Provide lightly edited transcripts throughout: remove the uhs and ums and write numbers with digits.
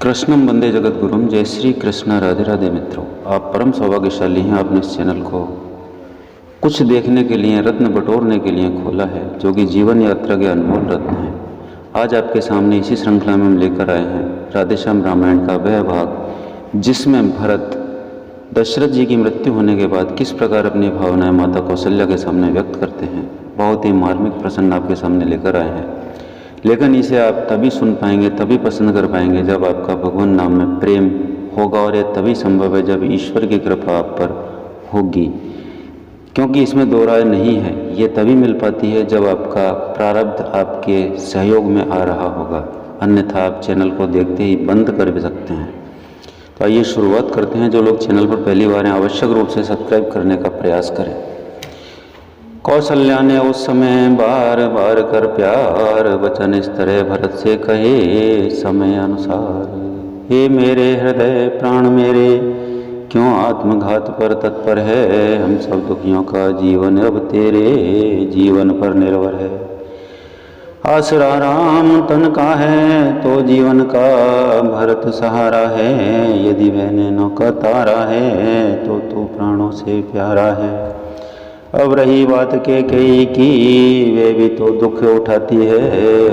कृष्णम वंदे जगत गुरुम। जय श्री कृष्ण। राधे राधे मित्रों, आप परम सौभाग्यशाली हैं। आपने इस चैनल को कुछ देखने के लिए, रत्न बटोरने के लिए खोला है, जो कि जीवन यात्रा के अनमोल रत्न है। आज आपके सामने इसी श्रृंखला में हम लेकर आए हैं राधेश्याम रामायण का वह भाग जिसमें भरत दशरथ जी की मृत्यु होने के बाद किस प्रकार अपनी भावनाएं माता कौशल्या के सामने व्यक्त करते हैं। बहुत ही मार्मिक प्रसंग आपके सामने लेकर आए हैं, लेकिन इसे आप तभी सुन पाएंगे, तभी पसंद कर पाएंगे जब आपका भगवान नाम में प्रेम होगा, और यह तभी संभव है जब ईश्वर की कृपा आप पर होगी। क्योंकि इसमें दो राय नहीं है, ये तभी मिल पाती है जब आपका प्रारब्ध आपके सहयोग में आ रहा होगा, अन्यथा आप चैनल को देखते ही बंद कर भी सकते हैं। तो आइए शुरुआत करते हैं। जो लोग चैनल पर पहली बार हैं, आवश्यक रूप से सब्सक्राइब करने का प्रयास करें। कौशल्या ने उस समय बार बार कर प्यार वचन इस तरह भरत से कहे समय अनुसार। हे मेरे हृदय प्राण मेरे, क्यों आत्मघात पर तत्पर है। हम सब दुखियों का जीवन अब तेरे जीवन पर निर्भर है। आसरा राम तन का है तो जीवन का भरत सहारा है। यदि वह नैनों का तारा है तो तू प्राणों से प्यारा है। अब रही बात के कई की, वे भी तो दुख उठाती है।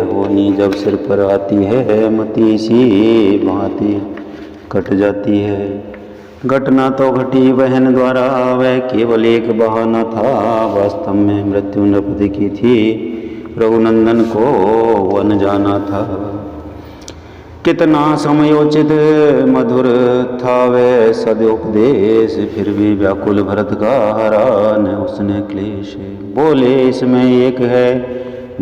होनी जब सिर पर आती है, मती सी भांति कट जाती है। घटना तो घटी बहन द्वारा, वह केवल एक बहाना था। वास्तव में मृत्यु नृपति की थी, रघुनंदन को वन जाना था। कितना समयोचित मधुर था वह सदुपदेश, फिर भी व्याकुल भरत का हरा न उसने क्लेश। बोले इसमें एक है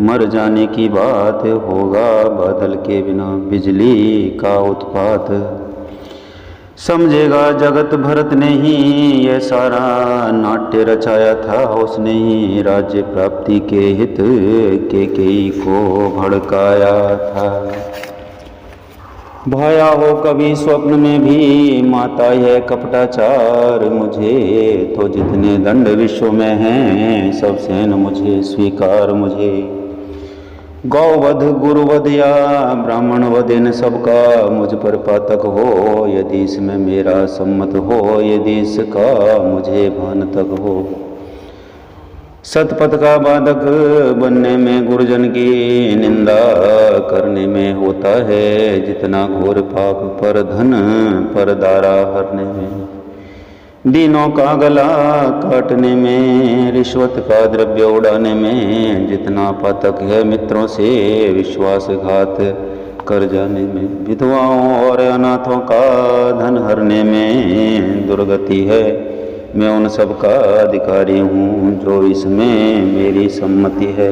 मर जाने की बात, होगा बादल के बिना बिजली का उत्पात। समझेगा जगत भरत ने ही यह सारा नाट्य रचाया था। उसने ही राज्य प्राप्ति के हित केकई को भड़काया था। भाया हो कभी स्वप्न में भी माता यह कपटाचार। मुझे तो जितने दंड विश्व में हैं, सब सहन मुझे स्वीकार। मुझे गौवध गुरुवध या ब्राह्मण वध इन सबका मुझ पर पातक हो। यदि इसमें मेरा सम्मत हो, यदि इसका मुझे भान तक हो। सतपथ का बाधक बनने में, गुरुजन की निंदा करने में होता है जितना घोर पाप पर धन पर दारा हरने में। दीनों का गला काटने में, रिश्वत का द्रव्य उड़ाने में जितना पातक है मित्रों से विश्वासघात कर जाने में। विधवाओं और अनाथों का धन हरने में दुर्गति है। मैं उन सब का अधिकारी हूँ जो इसमें मेरी सम्मति है।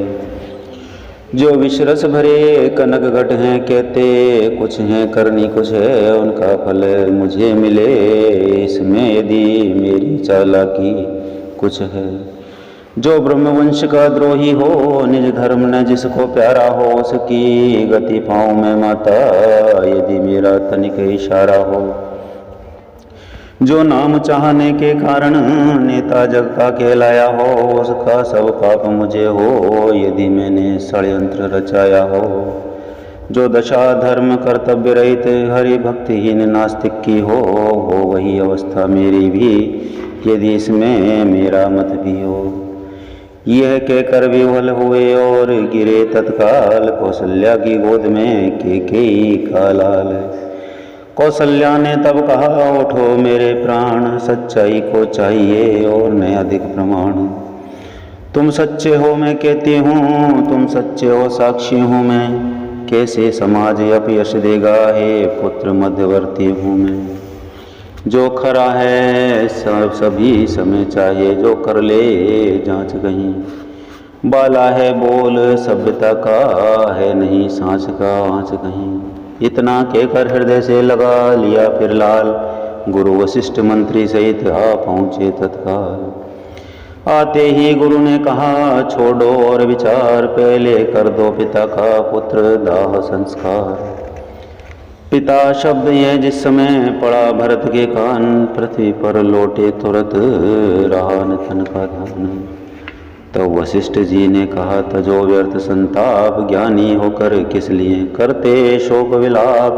जो विषरस भरे कनक घट हैं, कहते कुछ हैं करनी कुछ है, उनका फल मुझे मिले इसमें यदि मेरी चालाकी कुछ है। जो ब्रह्मवंश का द्रोही हो, निज धर्म न जिसको प्यारा हो, उसकी गति पाऊँ मैं माता यदि मेरा तनिक इशारा हो। जो नाम चाहने के कारण नेता जग का कहलाया हो, उसका सब पाप मुझे हो यदि मैंने षड्यंत्र रचाया हो। जो दशा धर्म कर्तव्य रहित हरि भक्तिहीन नास्तिक की हो वही अवस्था मेरी भी यदि इसमें मेरा मत भी हो। यह कहकर विह्वल हुए और गिरे तत्काल कौशल्या की गोद में केकई का लाल। कौशल्या ने तब कहा उठो मेरे प्राण, सच्चाई को चाहिए और न अधिक प्रमाण। तुम सच्चे हो मैं कहती हूँ, तुम सच्चे हो साक्षी हूँ मैं। कैसे समाज अपयश देगा, हे पुत्र मध्यवर्ती हूँ मैं। जो खरा है सब सभी समय चाहिए, जो कर ले जांच कहीं। बाला है बोल सभ्यता का, है नहीं सांस का आँच कहीं। इतना कहकर हृदय से लगा लिया फिर लाल, गुरु वशिष्ठ मंत्री सहित आ पहुँचे तत्काल। आते ही गुरु ने कहा छोड़ो और विचार, पहले कर दो पिता का पुत्र दाह संस्कार। पिता शब्द यह जिस समय पड़ा भरत के कान, पृथ्वी पर लौटे तुरंत रहा न तन का ध्यान। तो वशिष्ठ जी ने कहा तजो व्यर्थ संताप, ज्ञानी होकर किस लिए करते शोक विलाप।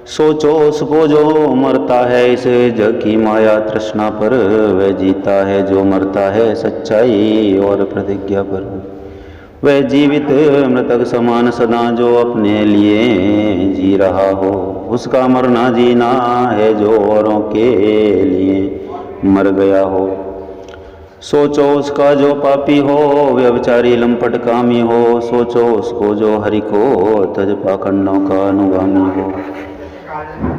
सोचो उसको जो मरता है इस जग की माया तृष्णा पर, वह जीता है जो मरता है सच्चाई और प्रतिज्ञा पर। वह जीवित मृतक समान सदा जो अपने लिए जी रहा हो, उसका मरना जीना है जो औरों के लिए मर गया हो। सोचो उसका जो पापी हो, व्यभिचारी लंपट कामी हो, सोचो उसको जो हरि को तज पाखंडों का अनुगामी हो।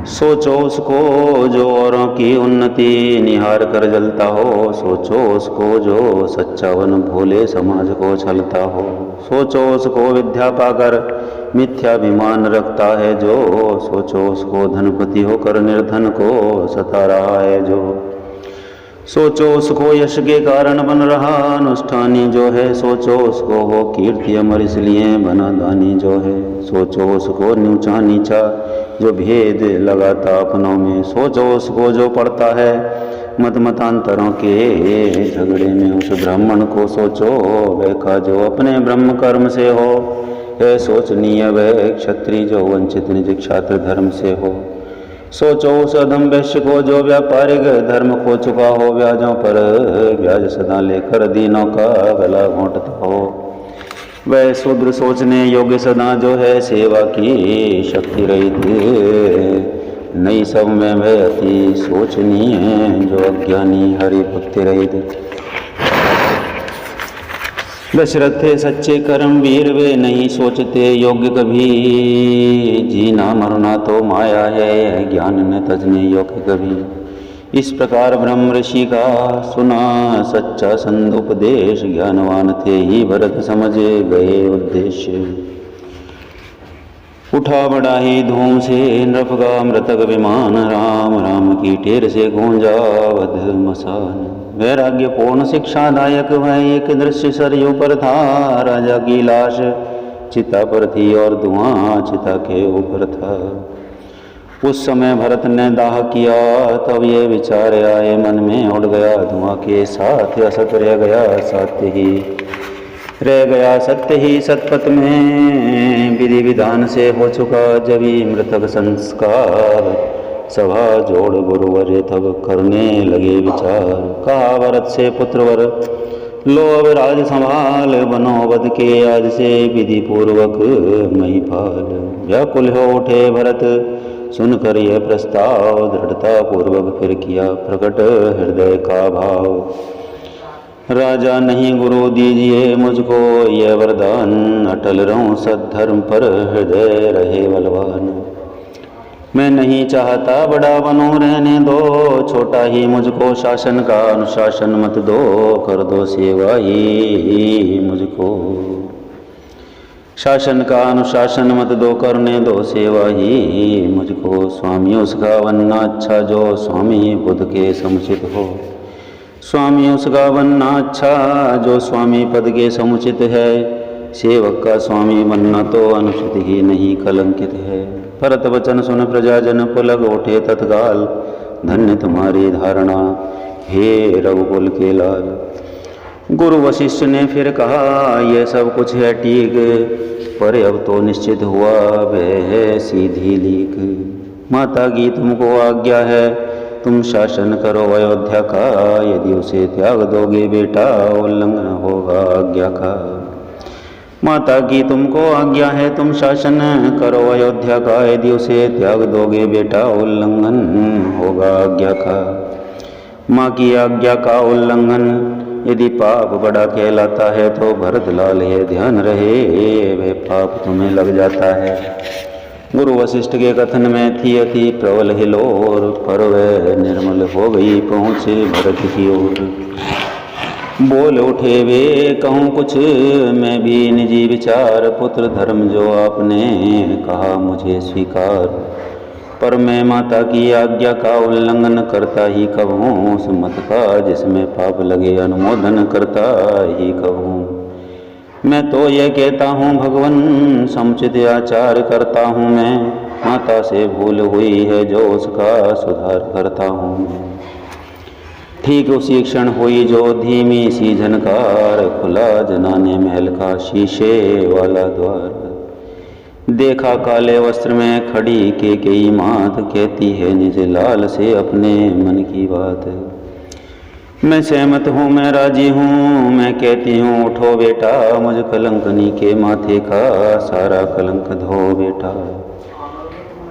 सोचो उसको जो औरों की उन्नति निहार कर जलता हो, सोचो उसको जो सच्चावन भोले समाज को छलता हो। सोचो उसको विद्या पाकर मिथ्याभिमान रखता है जो, सोचो उसको धनपति होकर निर्धन को सता रहा है जो। सोचो उसको यश के कारण बन रहा अनुष्ठानी जो है, सोचो उसको हो कीर्ति अमर इसलिए बना दानी जो है। सोचो उसको नीचा नीचा जो भेद लगाता अपनों में, सोचो उसको जो पड़ता है मत मतांतरों के झगड़े में। उस ब्राह्मण को सोचो वह का जो अपने ब्रह्म कर्म से हो, है सोचनीय वह क्षत्रिय जो वंचित निज क्षात्र धर्म से हो। सोचो उस अधम वैश्य को जो व्यापारिक धर्म खो चुका हो, ब्याजों पर ब्याज सदा लेकर दीनों का गला घोंटता हो। वह शूद्र सोचने योग्य सदा जो है सेवा की शक्ति रहित, नई सब में वह अति सोचनीय जो अज्ञानी हरि भक्ति रहित। दशरथ थे सच्चे कर्म वीर वे नहीं सोचते योग्य कभी, जीना मरना तो माया है ज्ञान न तजने योग्य कभी। इस प्रकार ब्रह्म ऋषि का सुना सच्चा संत उपदेश, ज्ञानवान थे ही भरत समझे गए उद्देश्य। उठा बड़ा ही धूम से नृप का मृतक विमान, राम राम की टेर से गूंजा वध मसान। वैराग्य पूर्ण शिक्षादायक वह एक दृश्य सरयू पर था, राजा की लाश चिता पर थी और धुआं चिता के ऊपर था। उस समय भरत ने दाह किया तब ये विचार आए मन में, उड़ गया धुआं के साथ असत रह गया सत्य ही, रह गया सत्य ही सतपथ में विधि विधान से हो चुका जभी मृतक संस्कार। सभा जोड़ गुरुवर तब करने लगे विचार, कहा भरत से पुत्रवर लो अब राज संभाल, बनो वध के आज से विधि पूर्वक महिपाल। व्याकुल हो उठे भरत सुनकर यह प्रस्ताव, दृढ़ता पूर्वक फिर किया प्रकट हृदय का भाव। राजा नहीं गुरु दीजिए मुझको यह वरदान, अटल रहूं सद्धर्म पर हृदय रहे बलवान। मैं नहीं चाहता बड़ा बनूं रहने दो, छोटा ही मुझको शासन का अनुशासन मत दो, कर दो सेवा ही मुझको। शासन का अनुशासन मत दो, करने दो सेवा ही मुझको। स्वामी उसका बनना अच्छा जो स्वामी बुद्ध के समुचित हो, स्वामी उसका बनना अच्छा जो स्वामी पद के समुचित है। सेवक का स्वामी बनना तो अनुचित ही नहीं कलंकित है। भरत वचन सुन प्रजाजन पुलक उठे तत्काल, धन्य तुम्हारी धारणा हे रघुकुल के लाल। गुरु वशिष्ठ ने फिर कहा यह सब कुछ है ठीक, पर अब तो निश्चित हुआ वह है सीधी लीक। माता की तुमको आज्ञा है तुम शासन करो अयोध्या का, यदि उसे त्याग दोगे बेटा उल्लंघन होगा आज्ञा का। माता की तुमको आज्ञा है तुम शासन करो अयोध्या का, यदि उसे त्याग दोगे बेटा उल्लंघन होगा आज्ञा का। माँ की आज्ञा का उल्लंघन यदि पाप बड़ा कहलाता है, तो भरत लाल ये ध्यान रहे वह पाप तुम्हें लग जाता है। गुरु वशिष्ठ के कथन में थी अति प्रबल हिलोर, पर वह निर्मल हो गई पहुँचे भरत की ओर। बोल उठे वे कहूँ कुछ मैं भी निजी विचार, पुत्र धर्म जो आपने कहा मुझे स्वीकार। पर मैं माता की आज्ञा का उल्लंघन करता ही कब हूँ, उस मत का जिसमें पाप लगे अनुमोदन करता ही कब हूँ। मैं तो यह कहता हूँ भगवन समुचित आचार करता हूँ मैं, माता से भूल हुई है जो उसका सुधार करता हूँ मैं। ठीक उसी क्षण हुई जो धीमी सी झनकार, खुला जनाने महल का शीशे वाला द्वार। देखा काले वस्त्र में खड़ी कैकेयी मात, कहती है निज लाल से अपने मन की बात। मैं सहमत हूँ मैं राजी हूँ, मैं कहती हूँ उठो बेटा, मुझ कलंकनी के माथे का सारा कलंक धो बेटा।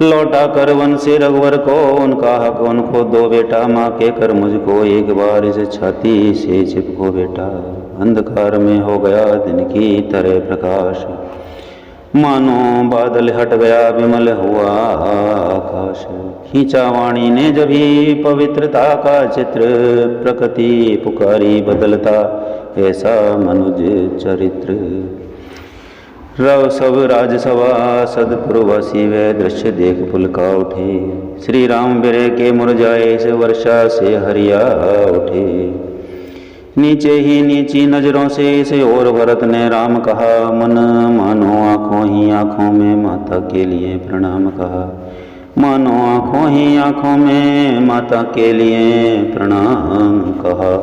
लौटा कर वन से रघुवर को उनका हक उनको दो बेटा, माँ के कर मुझको एक बार इस छाती से चिपको बेटा। अंधकार में हो गया दिन की तरह प्रकाश, मानो बादल हट गया विमल हुआ आकाश। खींचा वाणी ने जभी पवित्रता का चित्र, प्रकृति पुकारी बदलता ऐसा मनुज चरित्र। रव सब राजसभा सदपुरवासी वह दृश्य देख पुलका उठे, श्री राम बिरे के मुरझाए से वर्षा से हरिया उठे। नीचे ही नीची नजरों से इसे और भरत ने राम कहा, मन मानो आँखों ही आँखों में माता के लिए प्रणाम कहा। मानो आँखों ही आँखों में माता के लिए प्रणाम कहा।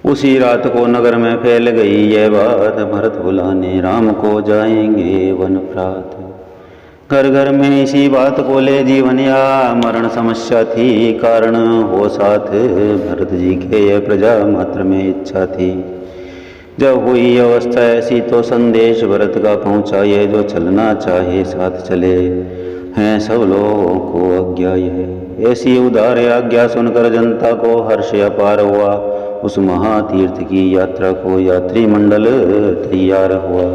उसी रात को नगर में फैल गई यह बात, भरत बुलाने राम को जाएंगे वन प्रात। घर घर में इसी बात को ले जीवन या मरण समस्या थी, कारण हो साथ भरत जी के यह प्रजा मात्र में इच्छा थी। जब हुई अवस्था ऐसी तो संदेश भरत का पहुँचा, ये जो चलना चाहे साथ चले, हैं सब लोगों को आज्ञा यह। ऐसी उदार आज्ञा सुनकर जनता को हर्ष अपार हुआ, उस महातीर्थ की यात्रा को यात्री मंडल तैयार हुआ।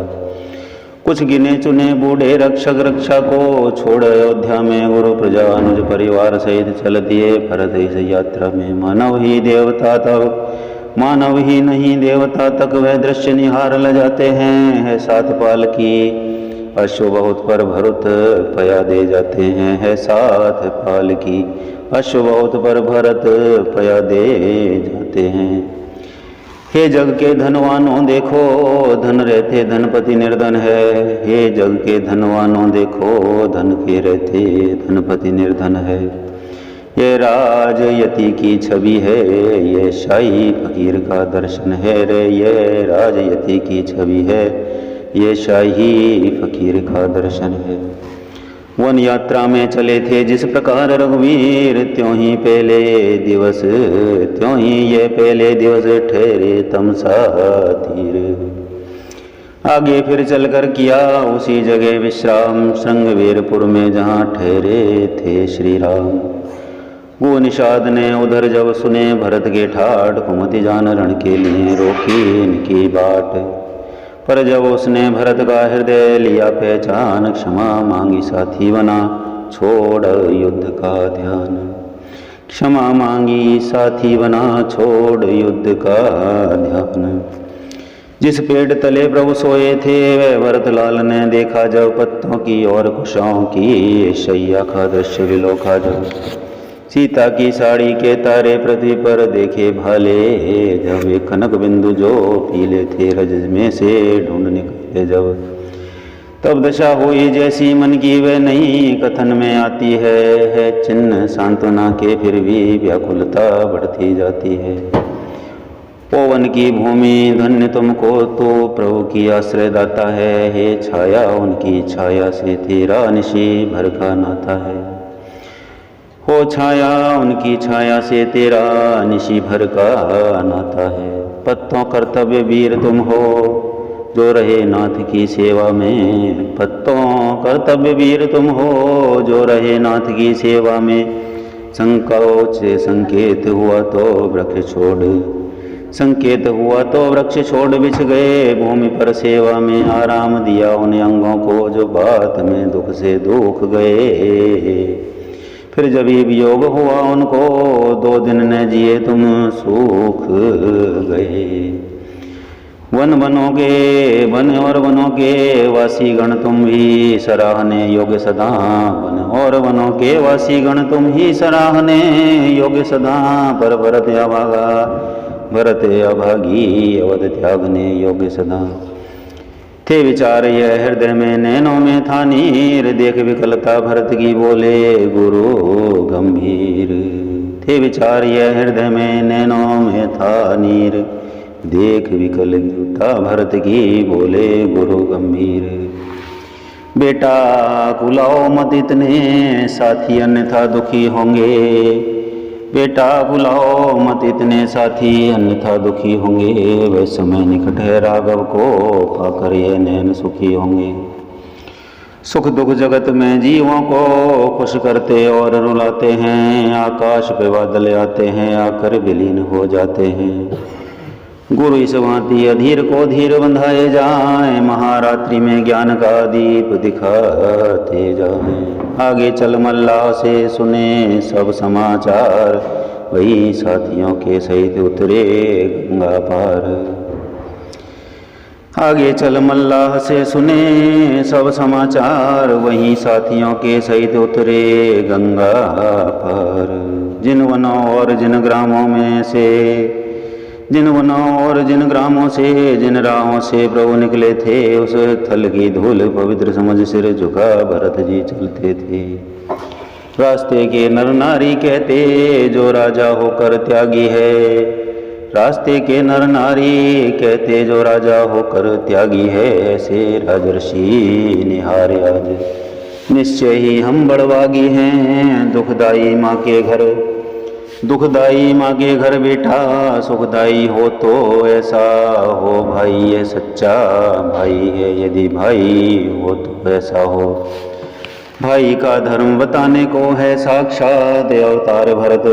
कुछ गिने चुने बूढ़े रक्षक रक्षा को छोड़ अयोध्या में गुरु प्रजा अनुज परिवार सहित चल दिए भरत इस यात्रा में। मानव ही देवता तक, मानव ही नहीं देवता तक वह दृश्य निहार ल जाते हैं। है सात पाल की अश्व बहुत पर भरत पया दे जाते हैं, है सात पाल की अश्व बहुत पर भरत पया दे जाते हैं। हे जग के धनवानों देखो, धन रहते धनपति निर्धन है। हे जग के धनवानों देखो, धन के रहते धनपति निर्धन है। ये राजयति की छवि है, ये शाही फकीर का दर्शन है रे। ये राजयति की छवि है, ये शाही फकीर का दर्शन है। वन यात्रा में चले थे जिस प्रकार रघुवीर, त्यों ही पहले दिवस, त्यों ही ये पहले दिवस ठहरे तमसा तीर। आगे फिर चलकर किया उसी जगह विश्राम, श्रृंगवीरपुर में जहाँ ठहरे थे श्री राम। वो निषाद ने उधर जब सुने भरत के ठाठ, कुमति जान रण के लिए रोकी इनकी बाट। पर जब उसने भरत का हृदय लिया पहचान, क्षमा मांगी साथी बना छोड़ युद्ध का ध्यान। क्षमा मांगी साथी बना छोड़ युद्ध का ध्यान। जिस पेड़ तले प्रभु सोए थे वह भरत लाल ने देखा जब, पत्तों की और कुशाओं की शैया का दृश्य विलोका जब। सीता की साड़ी के तारे पृथ्वी पर देखे भाले जब, एक कनक बिंदु जो पीले थे रजत में से ढूंढ निकले जब। तब दशा हुई जैसी मन की वह नहीं कथन में आती है चिन्ह सांत्वना के फिर भी व्याकुलता बढ़ती जाती है। पवन की भूमि धन्य तुमको तो प्रभु की आश्रय दाता है। हे छाया उनकी छाया से तेरा निशी भर का नाता है। हो छाया उनकी छाया से तेरा निशी भर का नाता है। पत्तों कर्तव्य वीर तुम हो जो रहे नाथ की सेवा में। पत्तों कर्तव्य वीर तुम हो जो रहे नाथ की सेवा में। संकोच से संकेत हुआ तो वृक्ष छोड़, संकेत हुआ तो वृक्ष छोड़ बिछ गए भूमि पर सेवा में। आराम दिया उन अंगों को जो बात में दुख से दुख गए। फिर जब वियोग हुआ उनको 2 दिन न जिए तुम सूख गए। वन बनोगे वन और वनों के वासी गण तुम ही सराहने योग्य सदा। वन और वनों के वासी गण तुम ही सराहने योग्य सदा। पर भरत अभागा भरत अभागी अवध त्यागने योग्य सदा। थे विचार यह हृदय में नैनों में था नीर। देख विकलता भरत की बोले गुरु गंभीर। थे विचार यह हृदय में नैनों में था नीर। देख विकल जूता भरत की, बोले गुरु गंभीर। बेटा कुलाओ मत इतने, साथी अन्यथा दुखी होंगे। बेटा बुलाओ मत इतने, साथी अन्यथा दुखी होंगे। वह समय निकट है राघव को, पाकर ये नैन सुखी होंगे। सुख दुख जगत में जीवों को खुश करते और रुलाते हैं। आकाश पे बादल आते हैं, आकर विलीन हो जाते हैं। गुरु इस भांति अधीर को धीर बंधाए जाएं, महारात्रि में ज्ञान का दीप दिखाते जाएं। आगे चल मल्लाह से सुने सब समाचार, वही साथियों के सहित उतरे गंगा पार। आगे चल मल्लाह से सुने सब समाचार, वहीं साथियों के सहित उतरे गंगा पार। जिन वनों और जिन ग्रामों में से, जिन वनों और जिन ग्रामों से, जिन राहों से प्रभु निकले थे, उस थल की धूल पवित्र समझ सिर झुका भरत जी चलते थे। रास्ते के नर नारी कहते, जो राजा होकर त्यागी है। रास्ते के नर नारी कहते, जो राजा होकर त्यागी है। ऐसे राजर्षि निहारे आज, निश्चय ही हम बड़वागी हैं। दुखदाई माँ के घर, दुखदाई माँ के घर बेटा सुखदाई हो तो ऐसा हो। भाई ये सच्चा भाई है, यदि भाई हो तो ऐसा हो। भाई का धर्म बताने को है साक्षात अवतार भरत।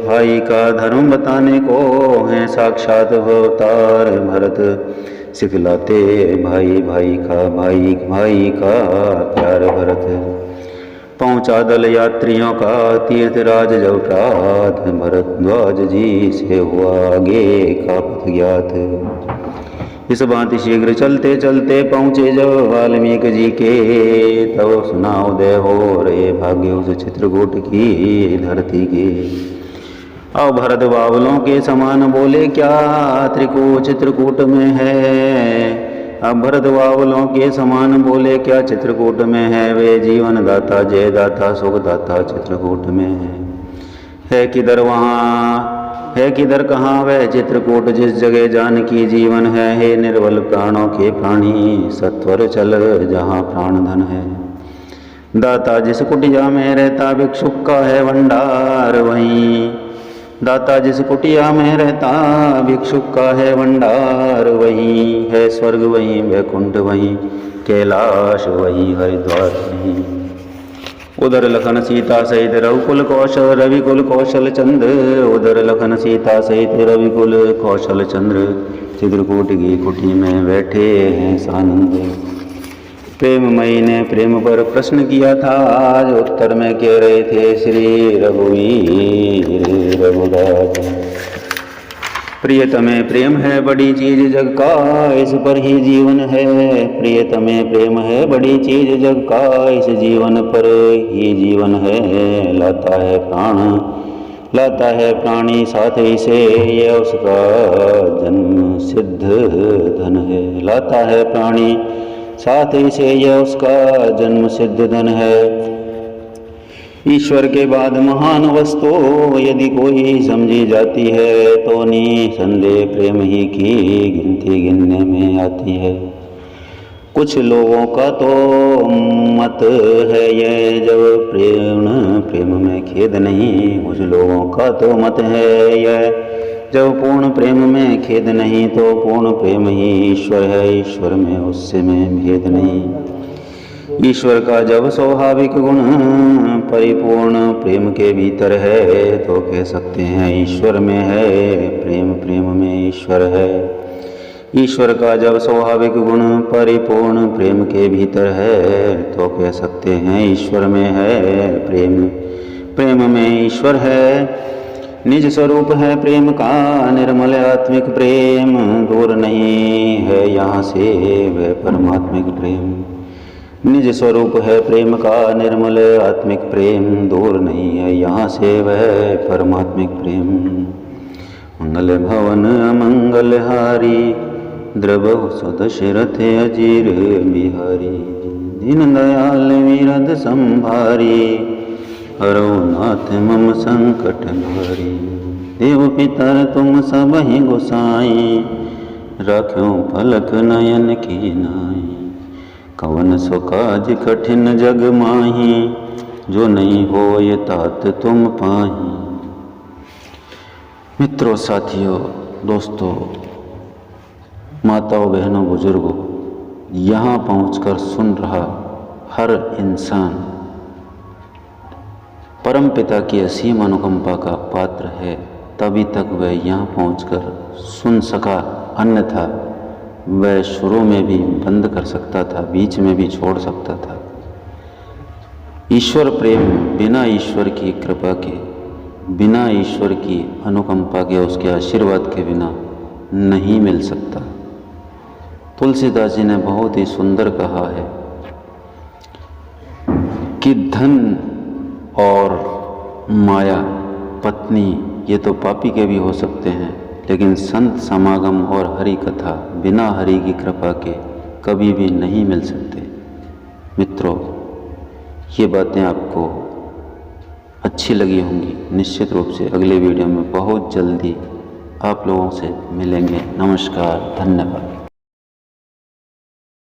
भाई का धर्म बताने को है साक्षात अवतार भरत। सिखलाते भाई भाई का, भाई भाई का प्यार भरत। पहुँचा दल यात्रियों का तीर्थराज जब प्रात, भरद्वाज जी से हुआ आगे का पथ ज्ञात। इस भांति शीघ्र चलते चलते पहुँचे जब वाल्मीकि जी के, तब सुना उदय हो रे भाग्य उस चित्रकूट की धरती के। अब भरत बावलों के समान बोले, क्या त्रिकूट चित्रकूट में है। अब भरत बावलों के समान बोले, क्या चित्रकूट में है। वे जीवन दाता जय दाता सुख दाता चित्रकूट में है किधर वहाँ, है किधर कहाँ वह चित्रकूट, जिस जगह जानकी जीवन है। हे निर्बल प्राणों के प्राणी, सत्वर चल जहाँ प्राण धन है। दाता जिस कुटिया में रहता, भिक्षुक का है भंडार वहीं। दाता जिस कुटिया में रहता, भिक्षुक का है भंडार वहीं। है स्वर्ग वहीं, वैकुंठ वहीं, कैलाश वहीं, हरिद्वार वहीं। उधर लखन सीता सहित रघुकुल कौशल, रविकुल कौशल चंद्र। उधर लखन सीता सहित रविकुल कौशल चंद्र, चित्रकूट की कुटी में बैठे हैं सानंद। प्रेममयी ने प्रेम पर प्रश्न किया था, आज उत्तर में कह रहे थे श्री रघुवीर रघुराज। प्रियतमे प्रेम है बड़ी चीज जग का, इस पर ही जीवन है। प्रियतमे प्रेम है बड़ी चीज जग का, इस जीवन पर ही जीवन है। लाता है प्राण, लाता है प्राणी साथ ही से, यह उसका जन्म सिद्ध धन है। लाता है प्राणी साथ ही से, यह उसका जन्म सिद्ध धन है। ईश्वर के बाद महान वस्तु यदि कोई समझी जाती है, तो निसंदेह प्रेम ही की गिनती गिनने में आती है। कुछ लोगों का तो मत है ये, जब प्रेम में खेद नहीं। कुछ लोगों का तो मत है यह, जब पूर्ण प्रेम में खेद नहीं, तो पूर्ण प्रेम ही ईश्वर है। ईश्वर में उससे में भेद नहीं। ईश्वर का जब स्वाभाविक गुण परिपूर्ण प्रेम के भीतर है, तो कह सकते हैं ईश्वर में है प्रेम, प्रेम में ईश्वर है। ईश्वर का जब स्वाभाविक गुण परिपूर्ण प्रेम के भीतर है, तो कह सकते हैं ईश्वर में है प्रेम, प्रेम में ईश्वर है। निज स्वरूप है प्रेम का निर्मल आत्मिक प्रेम, दूर नहीं है यहाँ से वह परमात्मिक प्रेम। निज स्वरूप है प्रेम का निर्मल आत्मिक प्रेम, दूर नहीं है यहाँ से वह परमात्मिक प्रेम। मंगल भवन अमंगल हारी, द्रवहु सुदशरथ अजीर बिहारी। दीन दयाल विरद संभारी, हरो नाथ मम संकट भारी। देव पितर तुम सब ही गोसाई, राख्यो पलक नयन की नाई। कवन सो काज कठिन जग माही, जो नहीं हो ये तात तुम पाही। मित्रों, साथियों, दोस्तों, माताओं, बहनों, बुजुर्गों, यहाँ पहुंचकर सुन रहा हर इंसान परमपिता की असीम अनुकंपा का पात्र है, तभी तक वह यहाँ पहुंचकर सुन सका, अन्यथा वह शुरू में भी बंद कर सकता था, बीच में भी छोड़ सकता था। ईश्वर प्रेम बिना ईश्वर की कृपा के, बिना ईश्वर की अनुकंपा के, उसके आशीर्वाद के बिना नहीं मिल सकता। तुलसीदास जी ने बहुत ही सुंदर कहा है कि धन और माया, पत्नी, ये तो पापी के भी हो सकते हैं, लेकिन संत समागम और हरि कथा बिना हरि की कृपा के कभी भी नहीं मिल सकते। मित्रों, ये बातें आपको अच्छी लगी होंगी। निश्चित रूप से अगले वीडियो में बहुत जल्दी आप लोगों से मिलेंगे। नमस्कार, धन्यवाद।